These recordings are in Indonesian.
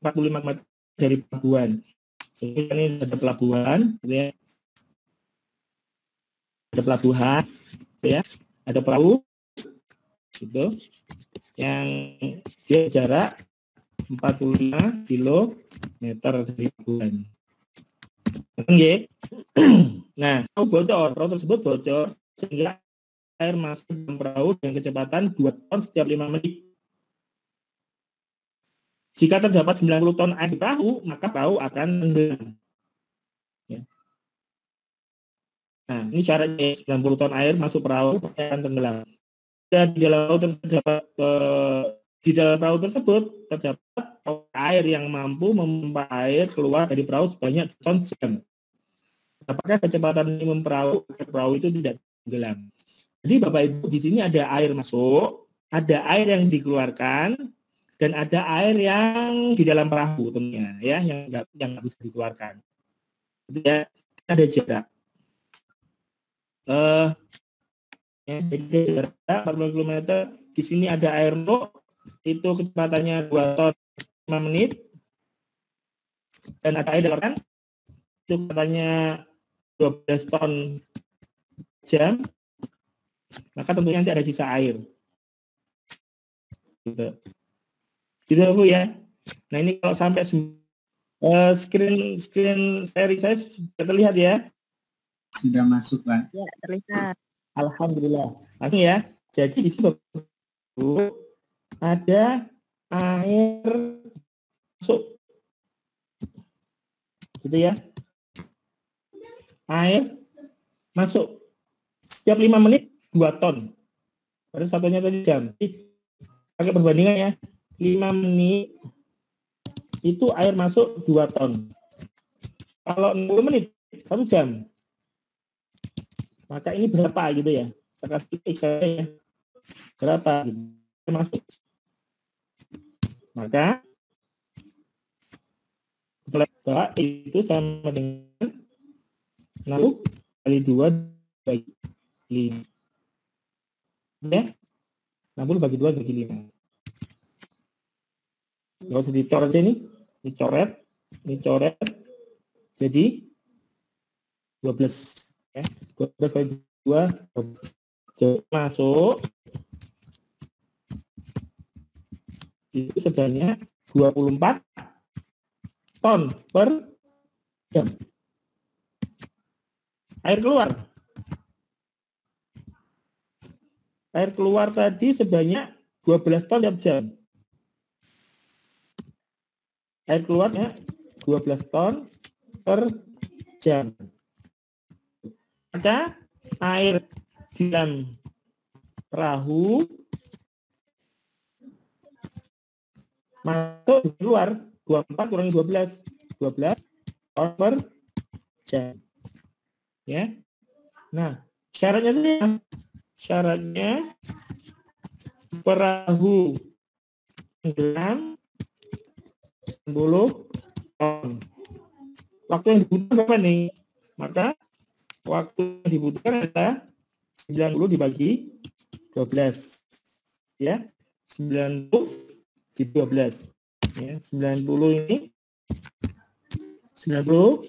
45 meter dari pelabuhan. Jadi ini ada pelabuhan, gitu ya. Ada pelabuhan, gitu ya. Ada perahu, gitu, yang dia jarak 45 kilometer dari pelabuhan. Oke. Nah, perahu tersebut bocor sehingga air masuk dalam perahu dengan kecepatan 2 ton setiap 5 menit. Jika terdapat 90 ton air di perahu, maka perahu akan tenggelam. Ya. Nah, ini syaratnya 90 ton air masuk perahu akan tenggelam. Dan di dalam perahu tersebut terdapat air yang mampu memompa air keluar dari perahu sebanyak 2 ton sejam. Apakah kecepatan minimum perahu itu tidak tenggelam? Jadi Bapak Ibu, di sini ada air masuk, ada air yang dikeluarkan, dan ada air yang di dalam perahu tentunya, ya, yang nggak bisa dikeluarkan. Jadi ya, ada jarak. Jadi jarak 40 km. Di sini ada air masuk, itu kecepatannya 2 ton 5 menit, dan ada air dikeluarkan, itu kecepatannya 12 ton jam. Maka tentunya nanti ada sisa air. Gitu Bu ya. Nah ini kalau sampai screen sharing saya sudah terlihat ya? Sudah masuk Pak. Ya, terlihat. Alhamdulillah. Langsung ya. Jadi di sini Bu, ada air masuk. Gitu ya. Air masuk. Setiap 5 menit 2 ton. Pada satunya tadi jam. Pakai perbandingan ya. 5 menit itu air masuk 2 ton. Kalau 60 menit 1 jam. Maka ini berapa gitu ya? Saya kasih X saja ya. Berapa gitu. Masuk. Maka itu sama dengan 60 kali 2 bagi 5. Ya. 60 bagi 2 bagi 5. Nggak usah dicoret aja ini. Dicoret. Jadi 12. Ya. 12 kali 2. Jadi masuk. Itu sebanyak 24 ton per jam. Air keluar tadi sebanyak 12 ton tiap jam. Air keluarnya 12 ton per jam. Maka air di dalam perahu masuk di luar 24 kurangi 12 ton per jam. Ya. Nah, syaratnya perahu tenggelam 10 ton. Waktu yang dibutuhkan berapa nih? Maka waktu yang dibutuhkan adalah 90 dibagi 12. Ya. 90 di 12. Ya, 90 ini 90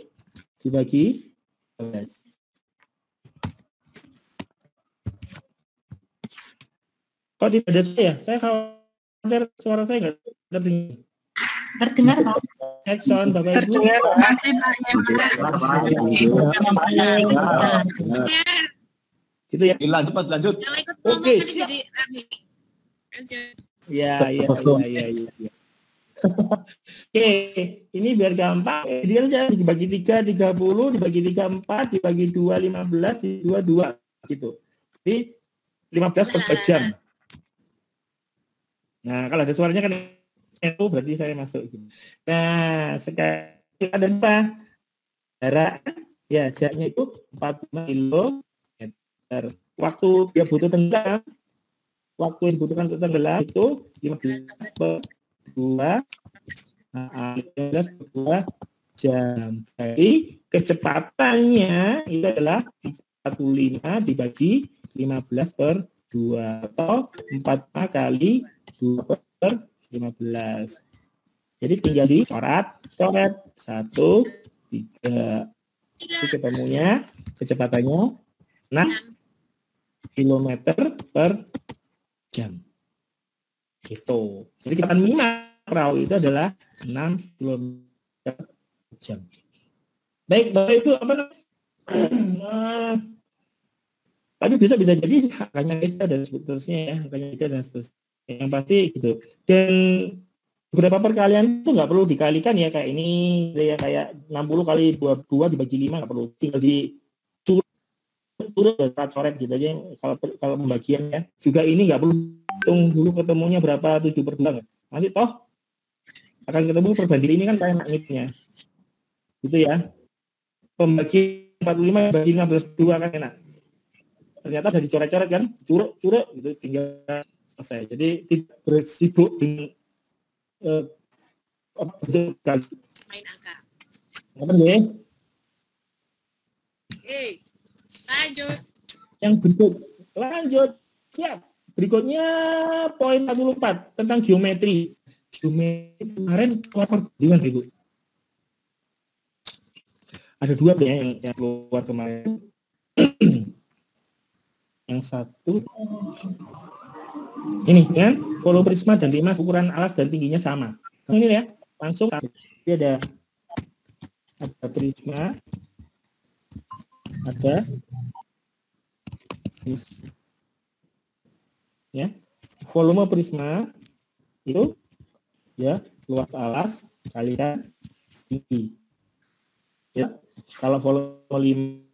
dibagi 12. Kok tidak ada saya? Saya khawatir suara saya nggak terdengar. Terdengar Pak. Action Bapak Ibu. Terdengar. Gitu ya. Lanjut. Oke. Ya. Oke, ini biar gampang. Dia aja dibagi 3, 30, dibagi 3, 4, dibagi 2, 15, dibagi 2, 2 gitu. Jadi 15 per jam. Nah, kalau ada suaranya kan itu berarti saya masuk. Nah, sekarang ada apa? Jarak, ya jaraknya itu 45 kilometer. Waktu dia butuh tenggelam, waktu yang dibutuhkan untuk tenggelam itu 15 per 2, 15 per 2 jam. Jadi kecepatannya itu adalah 45 dibagi 15 per 2 atau 4 kali 2 per 15. Jadi tinggal coret 1, 3. Itu ketemunya kecepatannya 6 km per jam. Gitu. Jadi kecepatan minimal perahu itu adalah 6 km per jam. Baik, Bapak Ibu, apa namanya? Tapi bisa jadi angkanya kita dan seterusnya ya, angkanya kita dan seterusnya. Yang pasti gitu. Dan beberapa perkalian itu nggak perlu dikalikan ya, kayak ini ya, kayak 60 kali 22 dibagi 5 nggak perlu, tinggal turut coret gitu aja kalau pembagian ya. Juga ini nggak perlu hitung dulu ketemunya berapa 7/2. Nanti toh akan ketemu perbandingan ini kan kayak magnetnya. Gitu ya. Pembagi 45 bagi 15 2 kan enak. Ternyata sudah dicoret-coret kan, curuk gitu, tinggal selesai. Jadi tidak bersibuk dengan main angka. Apa nih? Lanjut. Yang berikut, lanjut. Siap. Berikutnya poin 44 tentang geometri. Geometri kemarin keluar perbandingan Ibu. Ada 2 yang keluar kemarin. Yang satu ini kan, volume prisma dan limas ukuran alas dan tingginya sama. Ini ya, langsung dia ada prisma, ada ya, volume prisma itu ya luas alas kalikan tinggi. Ya, kalau volume limas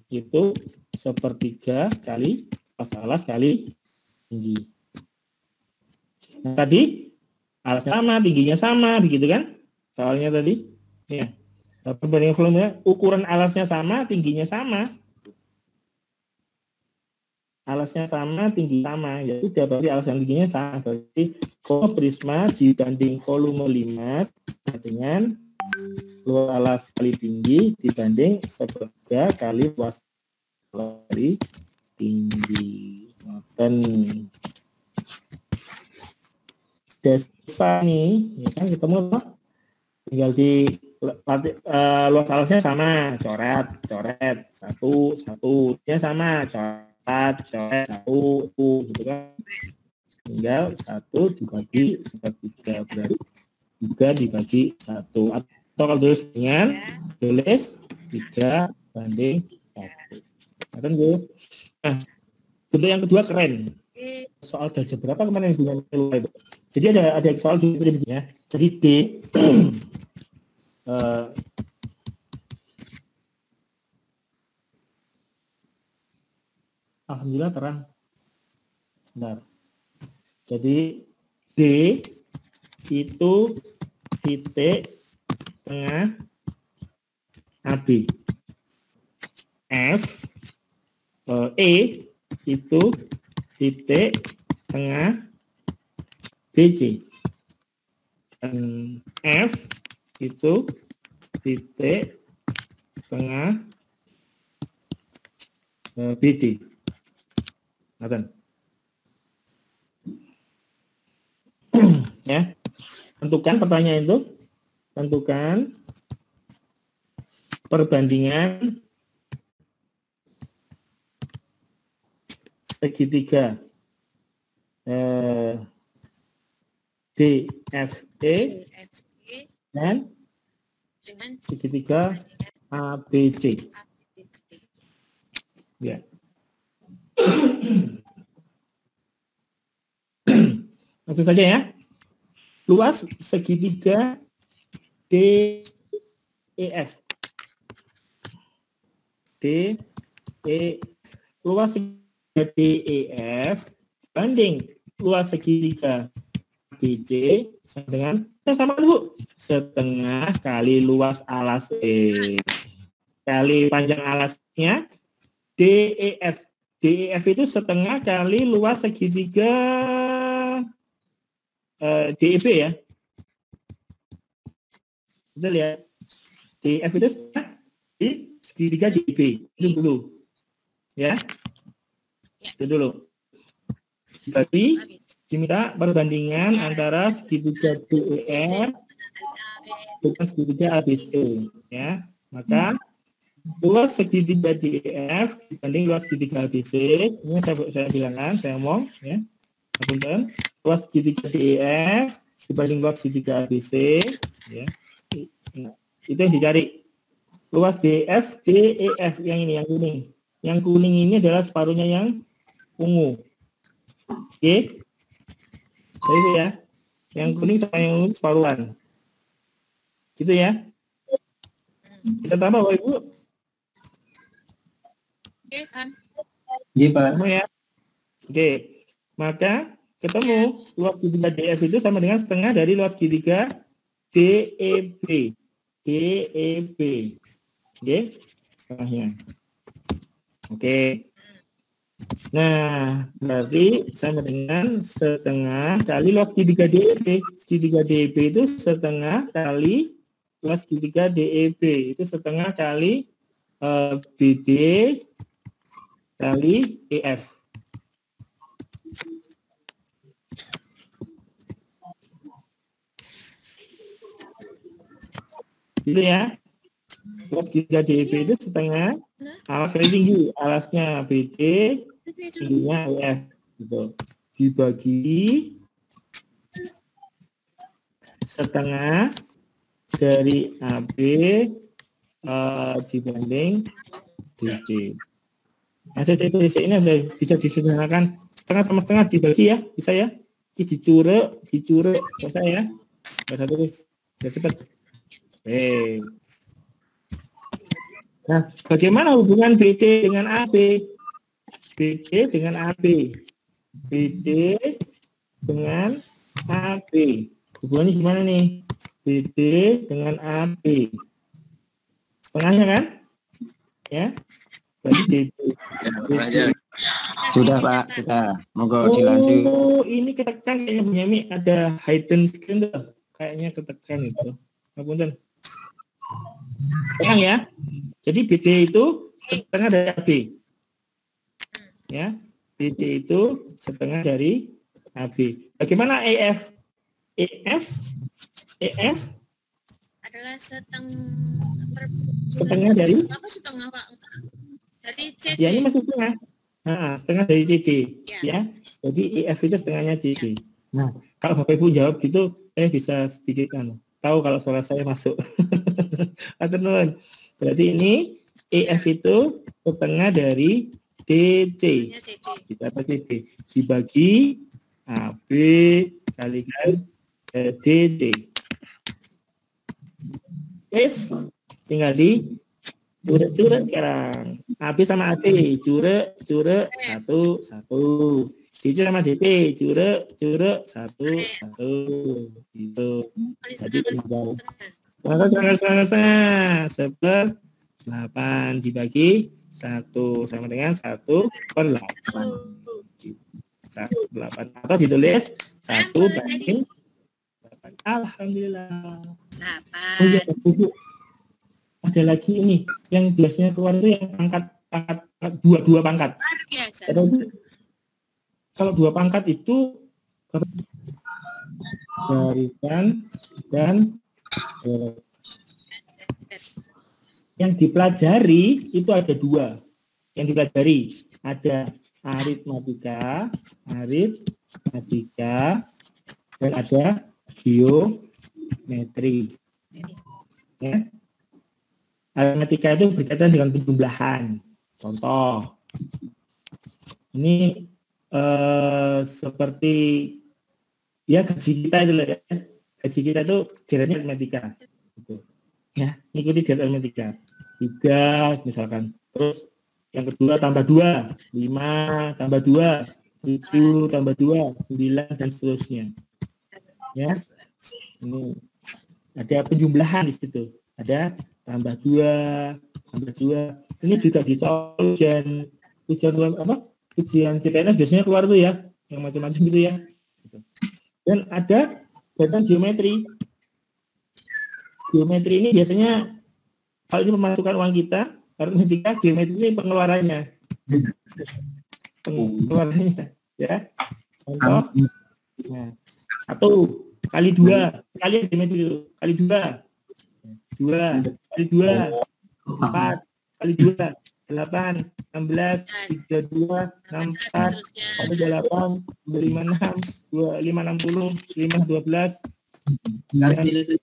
itu 1/3 kali luas alas kali tinggi. Nah, tadi alasnya sama, tingginya sama, begitu kan? Soalnya tadi, ya. Perbandingan volumenya, ukuran alasnya sama, tingginya sama. Alasnya sama, tinggi sama. Ya sudah, berarti alas yang tingginya sama. Berarti volume prisma dibanding volume limas dengan luas alas kali tinggi dibanding 1/3 kali luas kali tinggi. Noten. Sudah selesai nih, ya kan, ketemu loh. Tinggal di luas alasnya sama, coret 1 nya sama, coret 1 gitu kan. Tinggal 1 dibagi 1/3 berarti 3 dibagi 1, atau kalau tulis dengan tulis 3 banding 1. Kan Bu. Nah, bentuk yang kedua keren. Soal belajar berapa kemarin yang itu? Jadi ada soal gitu ya. Jadi D alhamdulillah terang. Benar. Jadi D itu titik tengah AB. F E itu titik tengah BC. Dan F itu titik tengah BD. Nathan. Ya. Tentukan pertanyaan itu. Tentukan perbandingan segitiga DFE dan segitiga ABC. Ya. Langsung saja ya. Luas segitiga DEF. Luas segitiga DEF banding luas segitiga BC dengan sama dulu, setengah kali luas alas E kali panjang alasnya DEF. DEF itu setengah kali luas segitiga DEB ya. Kita lihat DEF itu setengah di segitiga DEB. Itu dulu. Ya. Itu dulu. Berarti diminta perbandingan antara segitiga DEF bukan segitiga ABC, ya. Maka luas segitiga DEF dibanding luas segitiga ABC, ini saya bilangkan, saya ngomong, ya. Luas segitiga DEF dibanding luas segitiga ABC, ya. Itu yang dicari. Luas DEF, DEF yang ini, yang kuning. Yang kuning ini adalah separuhnya yang ungu. Oke. Jadi itu ya. Yang kuning sama yang ungu separuhan. Gitu ya. Bisa tambah Bapak Ibu? Oke, kan? Iya, Pak. Ketemu ya. Oke. Maka ketemu luas segitiga DF itu sama dengan setengah dari luas segitiga DEB. DEB. Oke. Setengahnya. Oke. Nah, berarti sama dengan setengah kali luas segitiga DEB. Segitiga DEB itu setengah kali luas segitiga DEB. Itu setengah kali BD kali EF. Gitu ya. Luas segitiga DEB itu setengah alas paling tinggi, alasnya BD, tingginya EF, gitu. Dibagi setengah dari AB dibanding DD. Nah, CC ini bisa disederhanakan setengah sama setengah dibagi ya, bisa ya. Dicurek, bisa ya. Bisa tulis, bisa cepat. Oke. Nah, bagaimana hubungan BD dengan AB? BD dengan AB. BD dengan AB. Hubungannya gimana nih? BD dengan AB. Setengahnya kan? Ya. Berarti BD. Sudah Pak, sudah. Monggo dilanjut. Oh, ini ketekan kayaknya Bunyami ada hidden screen tuh. Kayaknya ketekan itu. Ngapunten. Tenang ya. Jadi BD itu setengah dari AB. Ya. BD itu setengah dari AB. Bagaimana EF? EF Adalah setengah dari? Apa setengah, Pak? Dari CD. Ya, ini masih setengah. Nah, setengah dari CD. Ya. Ya. Jadi EF itu setengahnya CD. Nah, kalau Bapak Ibu jawab gitu, saya bisa sedikit tahu kalau suara saya masuk. Atur. Berarti ini EF itu setengah dari DC. Kita pakai D. Dibagi AB kalikan DD. Yes, tinggal di curek sekarang. AB sama AD, curek satu. DC sama DP, curek satu. Gitu. Jadi setengah 8 dibagi 1 sama dengan 1/8. 1/8 atau ditulis 1/8. Alhamdulillah. 8. Oh iya, Bu. Ada lagi ini yang biasanya keluar itu yang pangkat dua pangkat. Luar biasa. Kalau 2 pangkat itu barisan dan yang dipelajari itu ada 2. Yang dipelajari ada aritmatika, dan ada geometri. Ya. Aritmatika itu berkaitan dengan penjumlahan. Contoh, ini seperti ya gaji kita itu ya. Gaji kita itu diantaranya aritmatika. Gitu. Ya, ikuti diet aritmatika. 3 misalkan. Terus yang kedua tambah 2, 5 tambah 2, 7 tambah 2, 9 dan seterusnya. Ya. Ini ada penjumlahan di situ. Ada tambah 2. Ini juga di soal ujian CPNS biasanya keluar tuh ya, yang macam-macam gitu ya. Dan ada tentang geometri. Geometri ini biasanya kalau ini pemasukan uang kita, aritmatika, geometri ini pengeluarannya. Ya. Contoh, nah, 1 kali 2, kali geometri itu, kali 2, 2 kali 2 4 kali 2 8 16 32 64 48 56 5 60 5 12 Nggak pilih itu.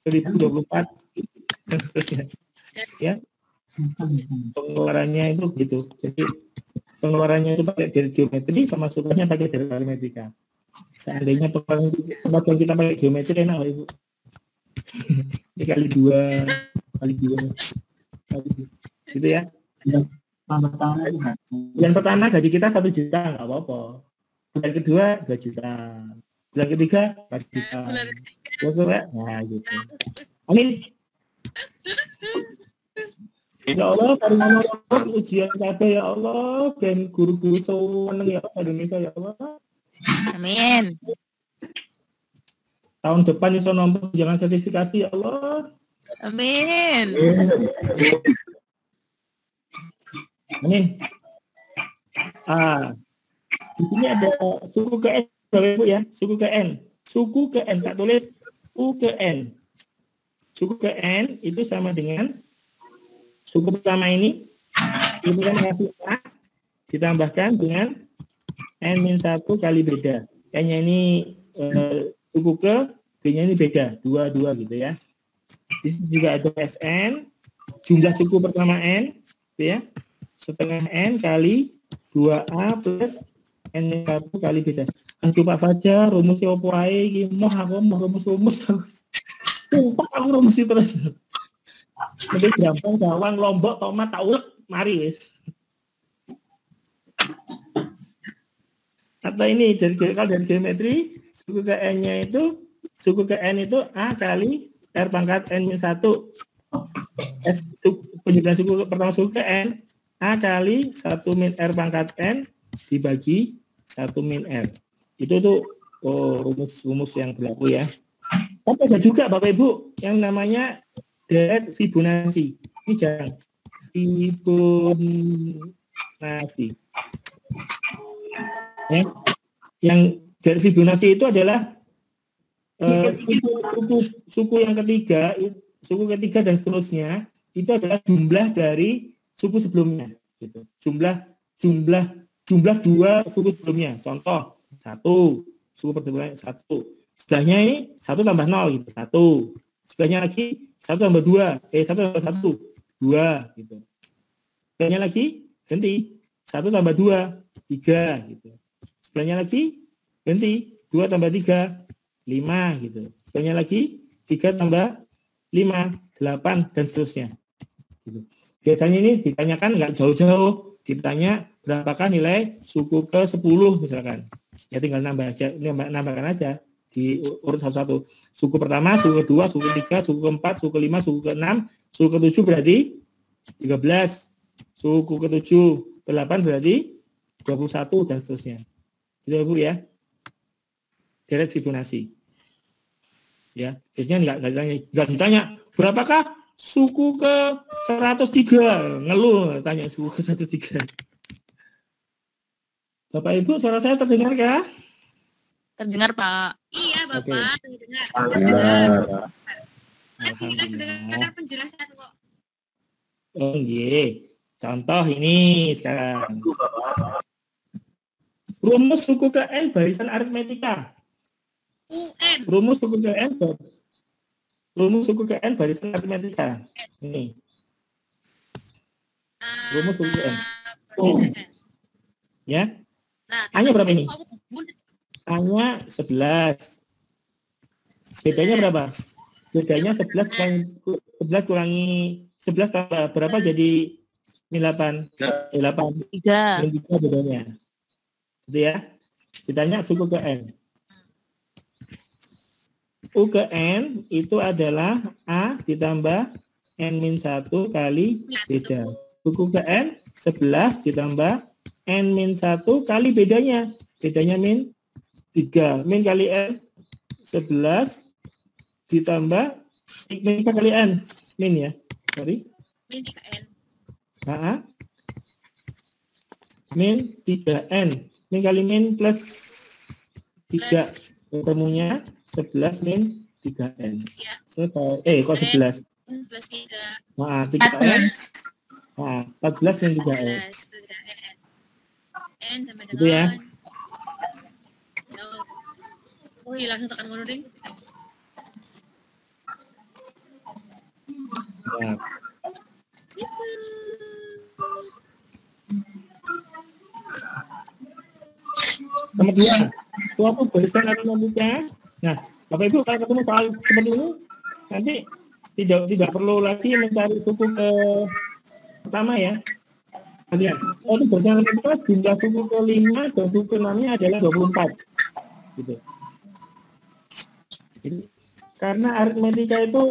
1024 dan seterusnya ya. Pengeluarannya itu gitu. Jadi pengeluarannya itu pakai dari geometri, pemasukannya pakai dari aritmetika. Seandainya pengeluaran kita pakai geometri enak Ibu. Ini kali 2 kali 2 gitu ya. Bulan pertama gaji kita 1 juta nggak apa-apa. Bulan kedua 2 juta. Bulan ketiga 4 juta. Nah gitu. Amin. Ya Allah, karena Allah ujian kabeh ya Allah, dan guru-guru seneng ya Allah Indonesia ya Allah. Amin. Tahun depan iso nomor jangan sertifikasi ya Allah. Amin. Amin. Di sini ada suku ke N, Bapak Ibu ya, suku ke N. Suku ke N, tak tulis U ke N. Suku ke N itu sama dengan suku pertama ini kan ngasih A ditambahkan dengan N-1 kali beda. N-nya ini suku ke, B-nya ini beda, 2 gitu ya. Di sini juga ada SN, jumlah suku pertama N, gitu ya, setengah N kali 2A plus N-1 kali beda. Aduh Pak Fajar, rumusnya apa ae iki? Moh aku mau rumus-rumus aku. Sumpah aku rumus itu terus. Lebih gampang bawang, lombok, tomat, tak ulek, mari wis. Atau ini dari geometri, suku ke N-nya itu, suku ke N itu A kali R pangkat N-1. Penjumlahan suku pertama suku ke N, A kali 1 min R pangkat N dibagi 1 min R. Itu tuh rumus-rumus yang berlaku ya. Tapi ada juga Bapak Ibu yang namanya deret Fibonacci. Ini jangan Fibonacci. Ya. Yang dari Fibonacci itu adalah suku yang ketiga, suku ketiga dan seterusnya itu adalah jumlah dari suku sebelumnya. Gitu. Jumlah 2 suku sebelumnya. Contoh 1 suku pertama 1. Sebelahnya ini 1 tambah 0 gitu 1. Sebelahnya lagi 1 tambah 2, 1 tambah 1, 2 gitu. Sebelahnya lagi ganti 1 tambah 2, 3 gitu. Sebelahnya lagi ganti 2 tambah 3, 5 gitu. Sebelahnya lagi 3 tambah 5, 8 dan seterusnya. Gitu. Biasanya ini ditanyakan nggak jauh-jauh, ditanya berapakah nilai suku ke 10 misalkan. Ya tinggal nambahkan aja di urut satu-satu. Suku pertama, suku kedua, suku ketiga, suku keempat, suku kelima, suku keenam, suku ketujuh berarti 13, suku ketujuh ke-8 berarti 21 dan seterusnya. Gitu Bu ya. Deret Fibonacci. Ya, biasanya enggak ditanya berapakah suku ke 103, ngeluh tanya suku ke 103. Bapak Ibu, suara saya terdengar ya? Terdengar Pak. Iya Bapak, Oke. terdengar. Alhamdulillah. Penjelasan kok. Oh iya. Contoh ini sekarang. Rumus suku ke N barisan aritmetika. UN. Rumus suku ke N barisan aritmetika. Ini. Rumus suku ke N. Ya. Nah, A-nya berapa ini? A-nya 11. Bedanya berapa? Bedanya 11 kurangi 11 tambah berapa jadi 8? 8. 3. Min 3 bedanya. Gitu ya. Ditanya suku ke N. U ke N itu adalah A ditambah N-1 kali beda. Suku ke N 11 ditambah N-1 kali bedanya. Bedanya min 3. Min kali N 11 ditambah min kali N. Min ya. Sorry. Min 3N. Min 3N. Min kali min plus 3. Ketemunya 11 min 3N. Ya. Selesai. Kok 11? +3. Nah, 3N. 14. Nah, 14 dan 3N. 14. N sama Gitu ya. dengan. Oh iya, langsung tekan ngono ding. Nah, Gitu. kemudian suatu barisan aritmetika. Nah, Bapak Ibu kalau ketemu soal seperti ini, nanti tidak perlu lagi mencari suku ke pertama ya. Kemudian suatu barisan aritmetika jumlah suku ke-5 dan suku ke-6-nya adalah 24. Gitu. Jadi, karena aritmetika itu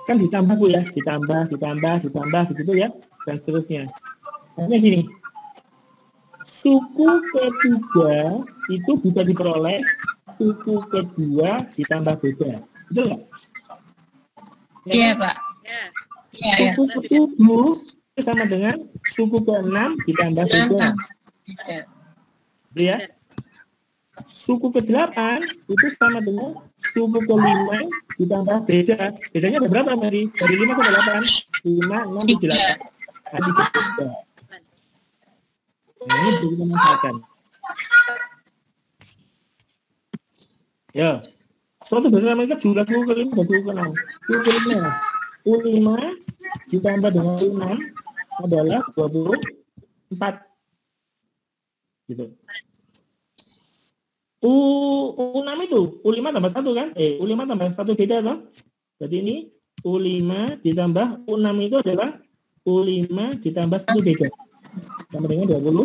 kan ditambah Bu ya, ditambah begitu ya, dan seterusnya. Hanya gini, suku ketiga itu bisa diperoleh suku kedua ditambah beda. Betul nggak? Iya, Pak. Ya. Iya, ya. Suku ketujuh itu sama dengan suku ke-6 ditambah beda. Iya. Betul ya? Suku ke-8 itu sama dengan suku ke-5 ditambah beda. Bedanya ada berapa, Mary? Dari 5 ke 8? 5, 6, 8. Tadi beda. Nah, ini bisa kita manfaatkan. Ya, suatu bahasa Amerika jumlah suku ke-5 dan suku ke-6. Suku ke-5, U5 ditambah dengan U6 adalah 24. Gitu. U6 itu, U5 tambah 1 kan? U5 tambah 1 beda toh? Jadi ini U5 ditambah U6 itu adalah U5 ditambah 1 beda. Sama dengan 24.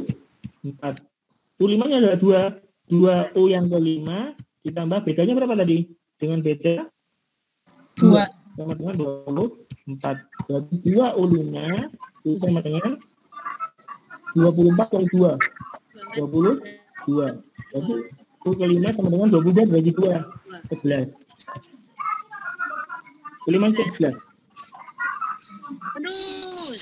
U5-nya adalah 2 U yang ke-5 ditambah bedanya berapa tadi? Dengan beda 2. sama dengan 24. Berarti 2 U5 itu sama dengan 24 kali 2. 22. Jadi U ke-5 sama dengan 22 bagi 2. 11. U5 itu 11. Penuh.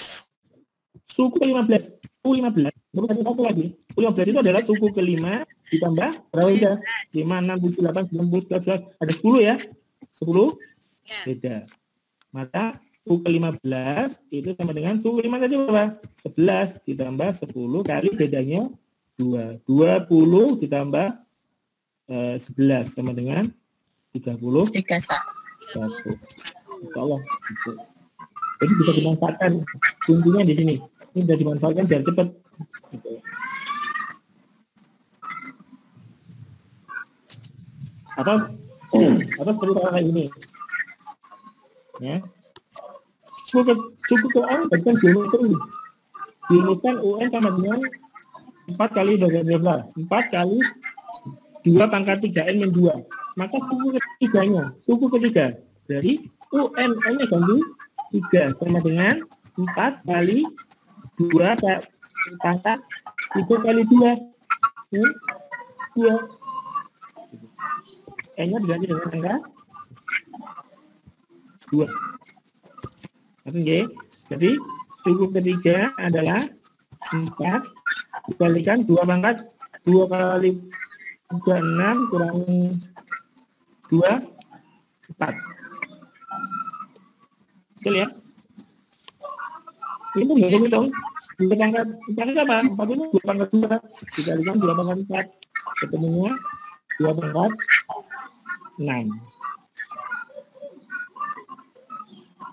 Suku ke-15. U15. Baru satu lagi. U15 itu adalah suku ke-5 ditambah berapa beda? 5, 6, 7, 8, 9, 10, 11. Ada 10 ya? 10 Ya. beda. Maka U ke-15 itu sama dengan suku 5 tadi berapa? 11 ditambah 10 kali bedanya 2. 20 ditambah 11 sama dengan 31. 31. Insya Allah. Gitu. Jadi bisa dimanfaatkan. Kuncinya di sini. Ini bisa dimanfaatkan biar cepat. Gitu. Atau seperti kayak ini. Ya. Suku ke UN bukan geometri. Dirumuskan UN sama dengan 4 kali 12. 4 kali 2 pangkat 3 N min 2. Maka suku ketiganya, suku ketiga dari UN-nya ganti 3 sama dengan 4 kali 2 pangkat 3 kali 2. 2. N-nya diganti dengan angka 2. Oke. Jadi suku ketiga adalah 4 dikalikan 2 pangkat 2 kali 3, 6 kurang 2, 4. Betul ya? Ini nggak sulit dong. 2 pangkat apa? 4 ini 2 pangkat 2 dikalikan 2 pangkat 4. Ketemunya 2 pangkat 6.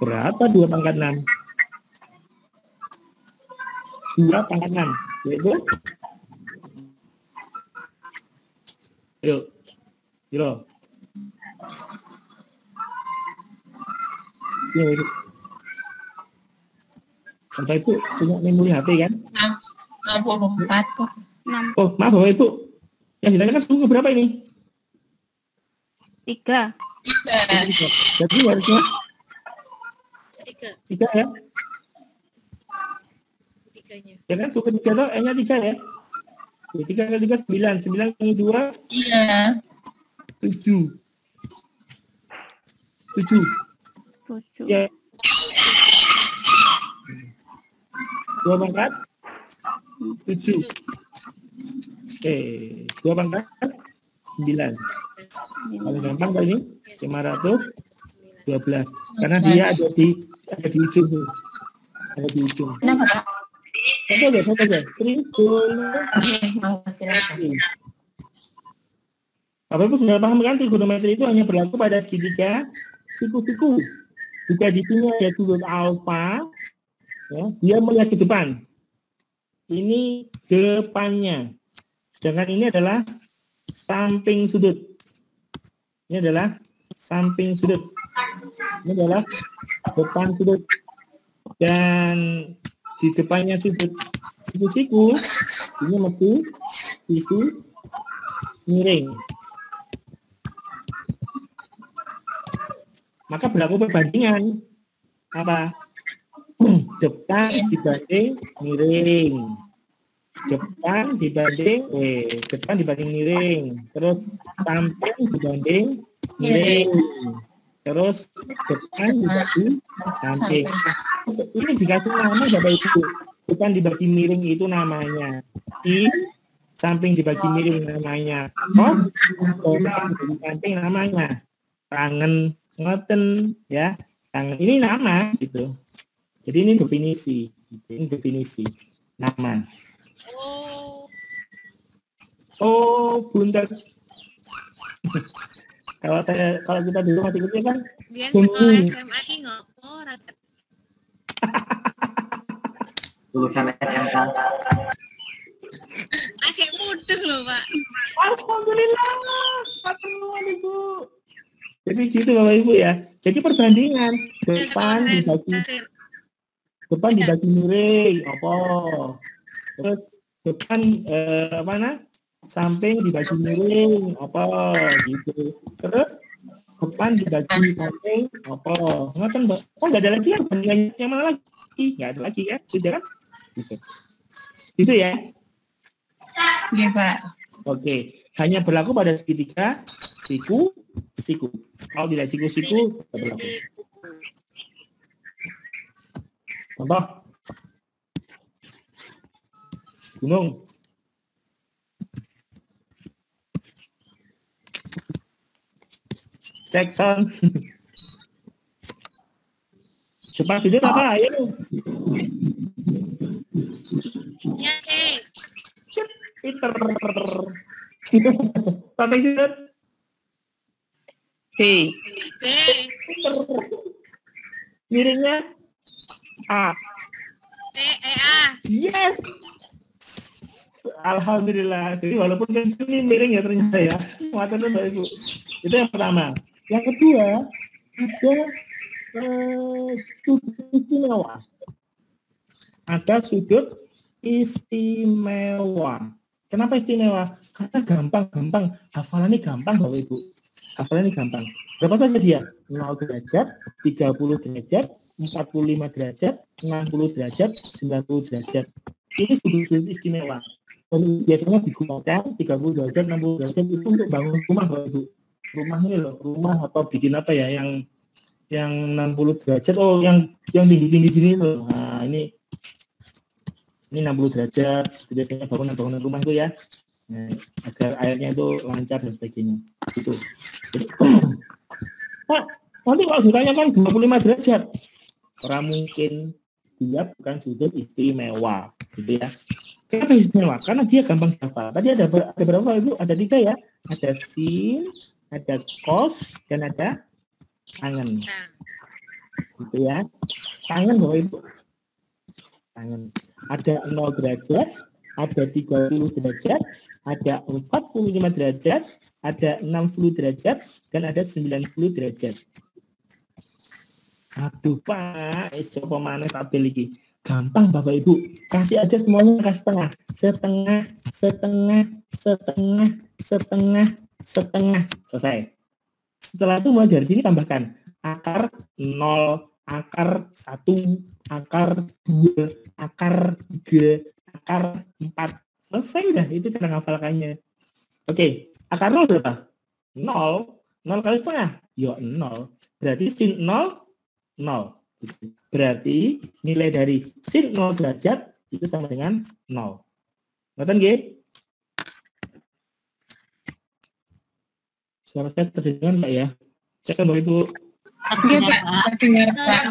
Berapa 2 pangkat 6? 2 pangkat 6. Yaitu? Yuk. Yuk. Yuk. Bapak Ibu punya memori HP kan? 64 tuh. Oh, maaf Bapak Ibu. Yang ditanyakan suku berapa ini? 3. 3. Jadi harusnya 3 ya? 3-nya. Ya kan suku 3 itu N-nya 3 ya? 3 kali 3 9. 9 kali 2 Iya. 7. 7. Ya. 2 pangkat 7. Oke, 2 pangkat 9. Paling gampang kali ini 500 12. Karena dia ada di ujung tuh. Ada di ujung. Kenapa, Pak? Satu aja. Oke, mau silakan. Bapak Ibu sudah paham kan trigonometri itu hanya berlaku pada segitiga siku-siku. Jika di sini ada sudut alfa, ya, dia melihat ke depan. Ini depannya. Sedangkan ini adalah samping sudut. Ini adalah samping sudut. Ini adalah depan sudut. Dan di depannya sudut siku-siku, ini mesti sisi miring. Maka berlaku perbandingan. Apa? Depan dibanding miring. Depan dibanding miring. Terus samping dibanding miring. Terus depan dibanding samping. Ini dikasih nama Bapak Ibu. Depan dibagi miring itu namanya I, samping dibagi miring namanya kos, depan dibagi samping namanya tangan. Ngoten ya, tangan ini nama gitu. Jadi ini definisi, nama. Bunda. kalau kita dulu masih kecil kan. Biar sekolah SMA ki ngopo raket. Lulusan SMK. Agak mudeng loh, Pak. Alhamdulillah. Ibu. Jadi gitu Bapak Ibu ya. Jadi perbandingan depan dibagi miring, apa? Terus depan samping dibagi miring, apa? Gitu. Terus depan dibagi samping, apa? Ngoten, Mbak. Oh, nggak ada lagi ya perbandingannya, yang mana lagi? Nggak ada lagi ya, sudah kan? Gitu ya. Oke, Pak. Oke, hanya berlaku pada segitiga siku. Kalau tidak siku-siku, tidak berlaku. Contoh, gunung. Cek sound. Cepat sudut apa? Ayo. Ya, cek. Pinter. Sampai sudut. B. Miringnya A. A. Yes. Alhamdulillah. Jadi walaupun kan ini miring ya ternyata ya. Muatan Bapak Ibu. Itu yang pertama. Yang kedua ada sudut istimewa. Ada sudut istimewa. Kenapa istimewa? Karena gampang. Hafalannya gampang Bapak Ibu. Hafalannya gampang. Berapa saja dia? 0 derajat, 30 derajat, 45 derajat, 60 derajat, 90 derajat. Ini sudut istimewa. Dan biasanya digunakan 30 derajat, 60 derajat itu untuk bangun rumah Bapak Ibu. Rumah ini loh, rumah atau bikin apa ya yang 60 derajat. Oh, yang tinggi-tinggi sini loh. Nah, ini 60 derajat. Itu biasanya bangunan rumah itu ya. Nah, agar airnya itu lancar dan sebagainya. Gitu. Jadi, nanti kalau ditanyakan 25 derajat, orang mungkin dia bukan sudut istimewa, gitu ya. Kenapa istimewa? Karena dia gampang dihafal. Tadi ada berapa Ibu? Ada 3 ya. Ada sin, ada cos, dan ada tangen. Gitu ya. Tangen Bapak Ibu. Tangen. Ada 0 derajat, ada 30 derajat, ada 45 derajat, ada 60 derajat, dan ada 90 derajat. Aduh Pak, siapa mana tabel lagi? Gampang Bapak Ibu. Kasih aja semuanya, kasih setengah. Selesai. Setelah itu mulai dari sini tambahkan akar 0, akar 1, akar 2, akar 3, akar 4. Selesai udah, itu cara ngafalkannya. Oke, akar 0 berapa? 0. 0 kali setengah? Ya 0. Berarti sin 0, 0. Berarti nilai dari sin 0 derajat itu sama dengan 0. Ngerti nggih? Suara saya terdengar Mbak ya? Cek Bapak Ibu. Oke, Pak. Dengar, Pak.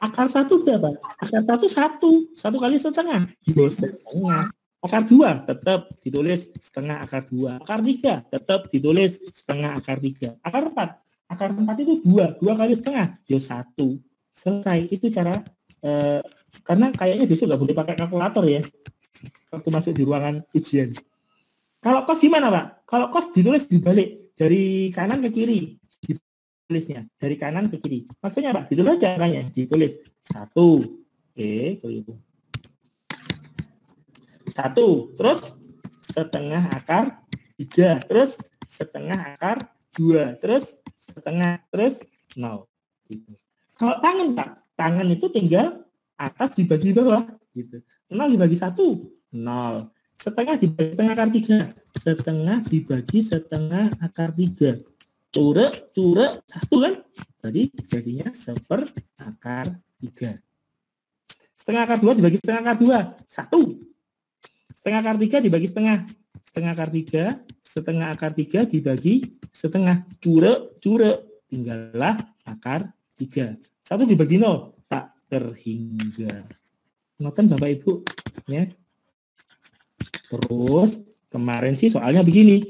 Akar 1 berapa? Akar 1 1 kali setengah. Yo, setengah. Akar 2 tetap ditulis setengah akar 2. Akar 3 tetap ditulis setengah akar 3. Akar 4. Akar 4 itu 2 kali setengah. Yo 1. Selesai. Itu cara karena kayaknya besok nggak boleh pakai kalkulator ya. Waktu masuk di ruangan ujian. Kalau kos gimana, Pak? Kalau kos ditulis dibalik dari kanan ke kiri. Ditulisnya dari kanan ke kiri. Maksudnya, Pak, ditulis caranya. Ditulis 1. Keliru. 1, terus setengah akar 3, terus setengah akar 2, terus setengah, terus 0. Gitu. Kalau tangan, Pak, tangan itu tinggal atas dibagi bawah. Gitu. 0 dibagi 1, 0. Setengah dibagi setengah akar 3, setengah dibagi setengah akar 3. Curek 1 kan? Tadi jadinya 1/4 akar 3. Setengah akar 2 dibagi setengah akar 2, 1. Setengah akar 3 dibagi setengah. Setengah akar 3, setengah akar 3 dibagi setengah. Curek, tinggallah akar 3. 1 dibagi 0, tak terhingga. Noten Bapak Ibu. Ya. Terus, kemarin sih soalnya begini.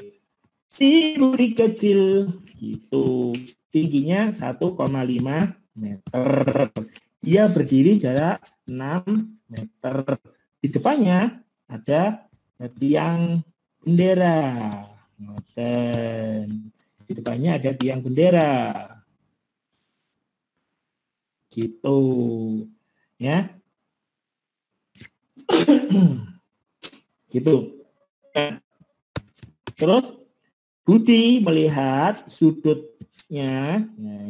Si budi kecil, gitu. Tingginya 1,5 meter. Dia berdiri jarak 6 meter. Di depannya ada tiang bendera. Di depannya ada tiang bendera. Gitu. Ya. Gitu. Terus Budi melihat sudutnya,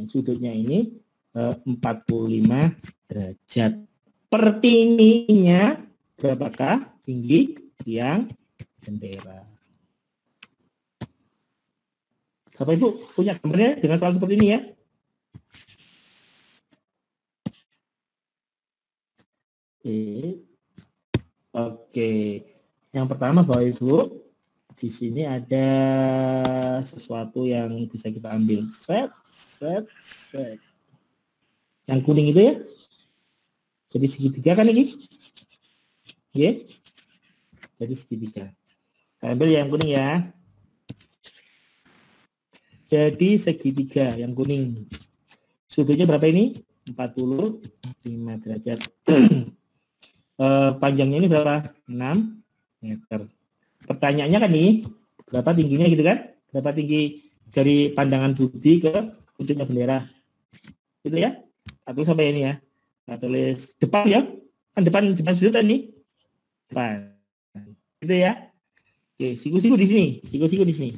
sudutnya ini 45 derajat. Per tingginya berapakah tinggi tiang bendera? Bapak Ibu punya gambarnya dengan soal seperti ini ya? Oke. Yang pertama Bapak Ibu, di sini ada sesuatu yang bisa kita ambil. Set. Yang kuning itu ya. Jadi segitiga kan ini? Ya. Jadi segitiga. Saya ambil yang kuning ya. Jadi segitiga yang kuning. Sudutnya berapa ini? 45 derajat. Panjangnya ini berapa? 6 meter. Pertanyaannya kan nih, berapa tingginya gitu kan? Berapa tinggi dari pandangan Budi ke puncaknya bendera? Gitu ya? Aku sampai ini ya. Nah, tulis depan ya. Kan depan sudut nih. Depan. Gitu ya. Oke, siku-siku di sini. Siku-siku di sini.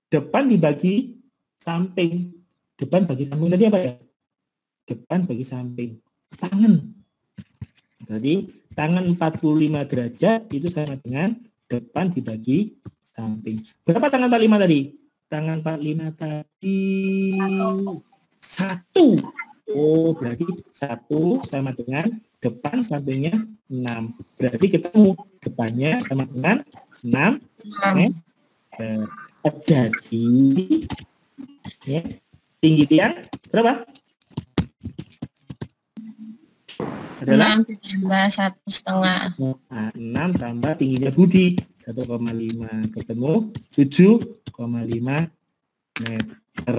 Depan dibagi samping. Depan bagi samping tadi apa ya? Depan bagi samping. Tangan. Berarti tangan 45 derajat itu sama dengan depan dibagi samping. Berapa tangan 45 tadi? Tangan 45 tadi 1. Oh, berarti 1 sama dengan depan sampingnya 6. Berarti ketemu depannya sama dengan 6 meter. Jadi ya, tinggi tiang berapa? Adalah 6 tambah 1,5. 6 tambah tingginya Budi 1,5 ketemu 7,5 meter.